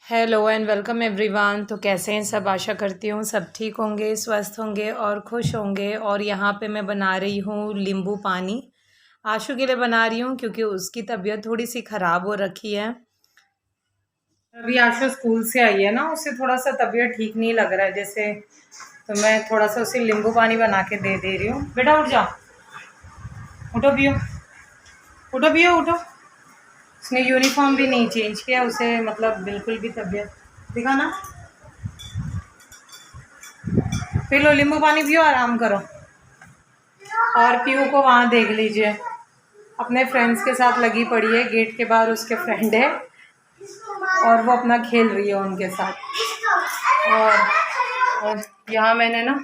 Hello and welcome everyone. तो कैसे हैं सब? आशा करती हूँ सब ठीक होंगे, स्वस्थ होंगे और खुश होंगे। और यहाँ पे मैं बना रही हूँ नींबू पानी। आशु के लिए बना रही हूँ क्योंकि उसकी तबीयत थोड़ी सी ख़राब हो रखी है। अभी आशु स्कूल से आई है ना, उसे थोड़ा सा तबीयत ठीक नहीं लग रहा है जैसे, तो मैं थोड़ा सा उसे नींबू पानी बना के दे रही हूँ। बेटा उठ जाओ, उठो पियो, उठो पियो उठो। उसने यूनिफॉर्म भी नहीं चेंज किया, उसे मतलब बिल्कुल भी तबीयत दिखा ना। पी लो नींबू पानी, पियो, आराम करो। और पीयू को वहाँ देख लीजिए, अपने फ्रेंड्स के साथ लगी पड़ी है। गेट के बाहर उसके फ्रेंड है और वो अपना खेल रही है उनके साथ। और यहाँ मैंने ना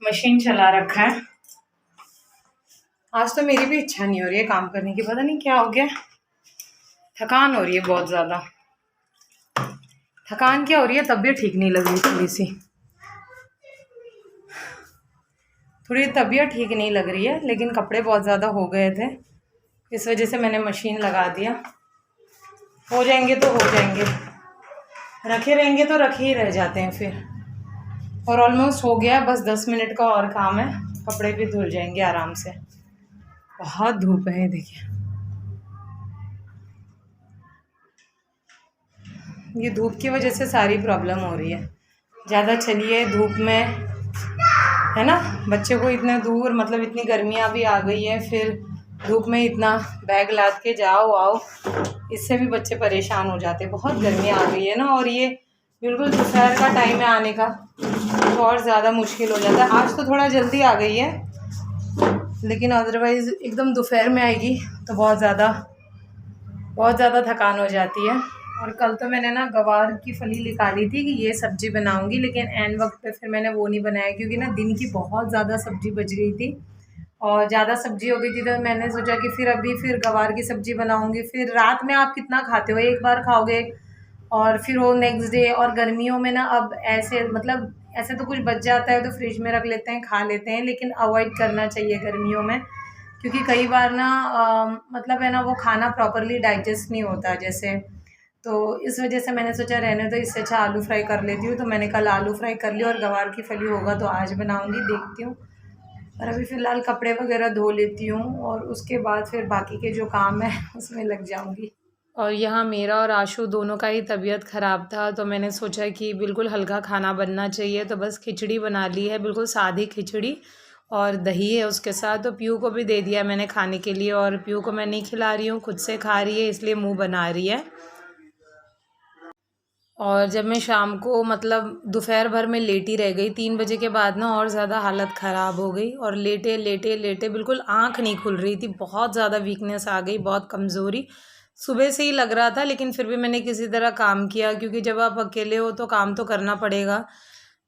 मशीन चला रखा है। आज तो मेरी भी इच्छा नहीं हो रही है काम करने की, पता नहीं क्या हो गया। थकान हो रही है बहुत ज़्यादा। थकान क्या हो रही है, तबीयत ठीक नहीं लग रही, थोड़ी तबीयत ठीक नहीं लग रही है, लेकिन कपड़े बहुत ज़्यादा हो गए थे, इस वजह से मैंने मशीन लगा दिया। हो जाएंगे तो हो जाएंगे, रखे रहेंगे तो रखे ही रह जाते हैं फिर। और ऑलमोस्ट हो गया, बस 10 मिनट का और काम है, कपड़े भी धुल जाएंगे आराम से। बहुत धूप है, देखिए ये धूप की वजह से सारी प्रॉब्लम हो रही है। ज़्यादा चलिए धूप में, है ना, बच्चे को इतने दूर, मतलब इतनी गर्मियाँ भी आ गई है, फिर धूप में इतना बैग लाद के जाओ आओ, इससे भी बच्चे परेशान हो जाते हैं। बहुत गर्मी आ गई है ना, और ये बिल्कुल दोपहर का टाइम है आने का, तो और ज़्यादा मुश्किल हो जाता है। आज तो थोड़ा जल्दी आ गई है, लेकिन अदरवाइज़ एकदम दोपहर में आएगी तो बहुत ज़्यादा थकान हो जाती है। और कल तो मैंने ना गवार की फली निकाली थी कि ये सब्ज़ी बनाऊंगी, लेकिन एन वक्त पे फिर मैंने वो नहीं बनाया क्योंकि ना दिन की बहुत ज़्यादा सब्ज़ी बच गई थी और ज़्यादा सब्ज़ी हो गई थी। तो मैंने सोचा कि फिर गवार की सब्ज़ी बनाऊंगी। फिर रात में आप कितना खाते हो, एक बार खाओगे और फिर वो नेक्स्ट डे। और गर्मियों में ना अब ऐसे, मतलब ऐसे तो कुछ बच जाता है तो फ्रिज में रख लेते हैं, खा लेते हैं, लेकिन अवॉइड करना चाहिए गर्मियों में, क्योंकि कई बार ना मतलब है ना, वो खाना प्रॉपरली डाइजेस्ट नहीं होता जैसे। तो इस वजह से मैंने सोचा रहने तो, इससे अच्छा आलू फ्राई कर लेती हूँ। तो मैंने कल आलू फ्राई कर लिया और गवार की फली होगा तो आज बनाऊँगी, देखती हूँ। और अभी फ़िलहाल कपड़े वगैरह धो लेती हूँ और उसके बाद फिर बाकी के जो काम है उसमें लग जाऊँगी। और यहाँ मेरा और आशु दोनों का ही तबीयत ख़राब था, तो मैंने सोचा कि बिल्कुल हल्का खाना बनना चाहिए, तो बस खिचड़ी बना ली है, बिल्कुल सादी खिचड़ी, और दही है उसके साथ। तो पीयू को भी दे दिया मैंने खाने के लिए, और पीयू को मैं नहीं खिला रही हूँ, खुद से खा रही है, इसलिए मुँह बना रही है। और जब मैं शाम को, मतलब दोपहर भर में लेटी रह गई, 3 बजे के बाद ना और ज़्यादा हालत ख़राब हो गई, और लेटे लेटे लेटे बिल्कुल आँख नहीं खुल रही थी, बहुत ज़्यादा वीकनेस आ गई, बहुत कमज़ोरी। सुबह से ही लग रहा था, लेकिन फिर भी मैंने किसी तरह काम किया, क्योंकि जब आप अकेले हो तो काम तो करना पड़ेगा।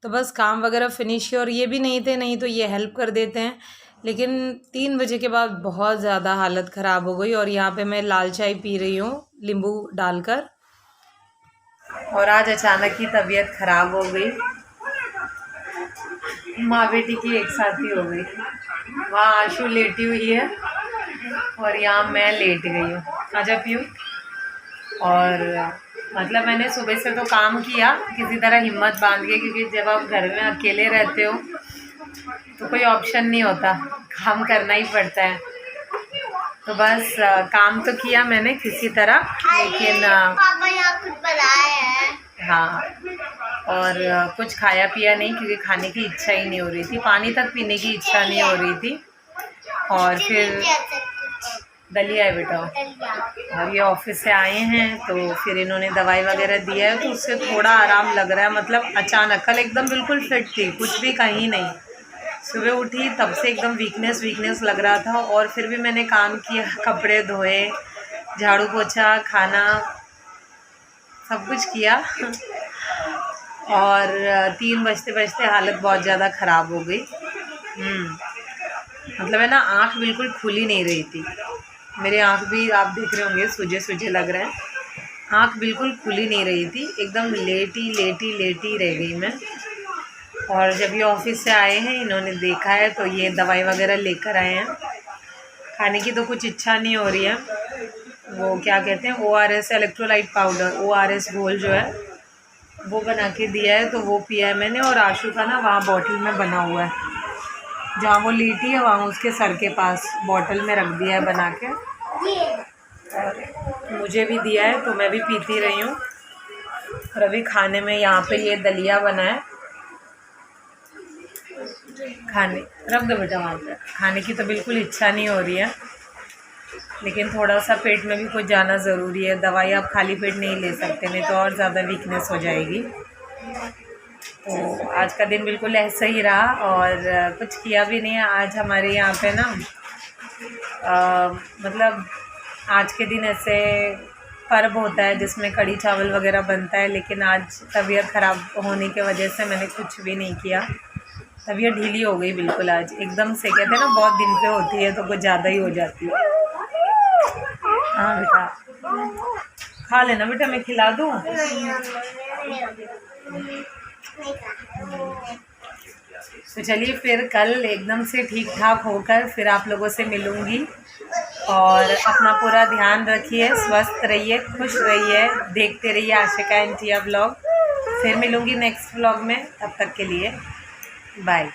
तो बस काम वगैरह फिनिश किया, और ये भी नहीं थे, नहीं तो ये हेल्प कर देते हैं, लेकिन 3 बजे के बाद बहुत ज़्यादा हालत ख़राब हो गई। और यहाँ पे मैं लाल चाय पी रही हूँ नींबू डालकर। और आज अचानक ही तबीयत ख़राब हो गई, माँ बेटी की एक साथ ही हो गई। वहाँ आशु लेटी हुई है और यहाँ मैं लेट गई हूँ। आजा पियू। और मतलब मैंने सुबह से तो काम किया किसी तरह हिम्मत बांध के, क्योंकि जब आप घर में अकेले रहते हो तो कोई ऑप्शन नहीं होता, काम करना ही पड़ता है। तो बस काम तो किया मैंने किसी तरह, लेकिन पापा यहाँ कुछ बनाए हैं। हाँ, और कुछ खाया पिया नहीं, क्योंकि खाने की इच्छा ही नहीं हो रही थी, पानी तक पीने की इच्छा नहीं हो रही थी। और फिर दलिया है बेटा। और ये ऑफिस से आए हैं तो फिर इन्होंने दवाई वगैरह दिया है, तो उससे थोड़ा आराम लग रहा है। मतलब अचानक, कल एकदम बिल्कुल फिट थी, कुछ भी कहीं नहीं, सुबह उठी तब से एकदम वीकनेस लग रहा था। और फिर भी मैंने काम किया, कपड़े धोए, झाड़ू पोछा, खाना, सब कुछ किया। और 3 बजते बजते हालत बहुत ज़्यादा ख़राब हो गई। मतलब है ना, आँख बिल्कुल खुल ही नहीं रही थी। मेरे आँख भी आप देख रहे होंगे सूजे सूजे लग रहे हैं, आँख बिल्कुल खुल ही नहीं रही थी, एकदम लेटी रह गई मैं। और जब ये ऑफिस से आए हैं, इन्होंने देखा है तो ये दवाई वगैरह लेकर आए हैं। खाने की तो कुछ इच्छा नहीं हो रही है, वो क्या कहते हैं ORS इलेक्ट्रोलाइट पाउडर, ORS घोल जो है वो बना के दिया है, तो वो पिया है मैंने। और आशु का ना वहाँ बॉटल में बना हुआ है, जहाँ वो लेटी है वहाँ उसके सर के पास बॉटल में रख दिया है बना के, और मुझे भी दिया है तो मैं भी पीती रही हूँ। और अभी खाने में यहाँ पे ये दलिया बना है, खाने रख दो बेटा वहाँ पे। खाने की तो बिल्कुल इच्छा नहीं हो रही है, लेकिन थोड़ा सा पेट में भी कुछ जाना ज़रूरी है। दवाई आप खाली पेट नहीं ले सकते, नहीं तो और ज़्यादा वीकनेस हो जाएगी। तो आज का दिन बिल्कुल ऐसा ही रहा, और कुछ किया भी नहीं है आज हमारे यहाँ पे ना। मतलब आज के दिन ऐसे पर्व होता है जिसमें कढ़ी चावल वगैरह बनता है, लेकिन आज तबीयत ख़राब होने की वजह से मैंने कुछ भी नहीं किया। तबीयत ढीली हो गई बिल्कुल आज एकदम से, कहते हैं ना बहुत दिन पे होती है तो कुछ ज़्यादा ही हो जाती है। हाँ बेटा खा लेना बेटा, मैं खिला दूँ। तो चलिए फिर कल एकदम से ठीक ठाक होकर फिर आप लोगों से मिलूँगी, और अपना पूरा ध्यान रखिए, स्वस्थ रहिए, खुश रहिए, देखते रहिए आशिका एंड टिया ब्लॉग। फिर मिलूँगी नेक्स्ट ब्लॉग में, तब तक के लिए बाय।